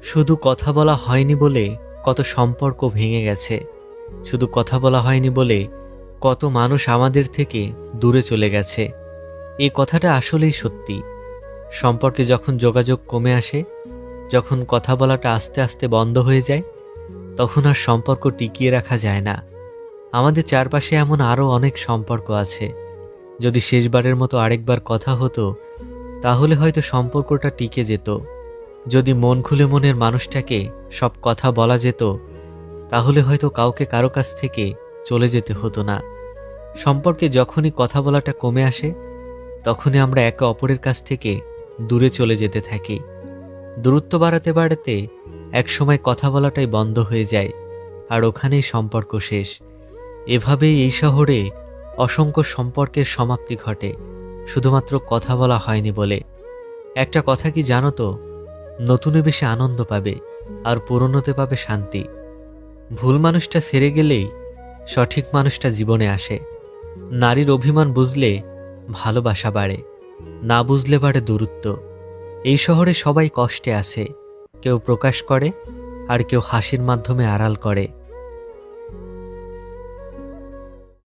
শুধু কথা বলা হয়নি বলে কত সম্পর্ক ভেঙে গেছে। শুধু কথা বলা হয়নি বলে কত মানুষ আমাদের থেকে দূরে চলে গেছে। এই কথাটা আসলেই সত্যি। সম্পর্কে যখন যোগাযোগ কমে আসে, যখন কথা বলাটা আস্তে আস্তে বন্ধ হয়ে যায়, তখন আর সম্পর্ক টিকিয়ে রাখা যায় না। আমাদের চারপাশে এমন আরও অনেক সম্পর্ক আছে। যদি শেষবারের মতো আরেকবার কথা হতো, তাহলে হয়তো সম্পর্কটা টিকে যেত। যদি মন খুলে মনের মানুষটাকে সব কথা বলা যেত, তাহলে হয়তো কাউকে কারো কাছ থেকে চলে যেতে হতো না। সম্পর্কে যখনই কথা বলাটা কমে আসে, তখনই আমরা একে অপরের কাছ থেকে দূরে চলে যেতে থাকি। দূরত্ব বাড়াতে বাড়াতে একসময় কথা বলাটাই বন্ধ হয়ে যায়, আর ওখানেই সম্পর্ক শেষ। এভাবেই এই শহরে অসংখ্য সম্পর্কের সমাপ্তি ঘটে, শুধুমাত্র কথা বলা হয়নি বলে। একটা কথা কি জানো তো, নতুনে বেশি আনন্দ পাবে আর পুরনোতে পাবে শান্তি। ভুল মানুষটা সেরে গেলেই সঠিক মানুষটা জীবনে আসে। নারীর অভিমান বুঝলে ভালোবাসা বাড়ে, না বুঝলে বাড়ে দূরত্ব। এই শহরে সবাই কষ্টে আছে, কেউ প্রকাশ করে আর কেউ হাসির মাধ্যমে আড়াল করে।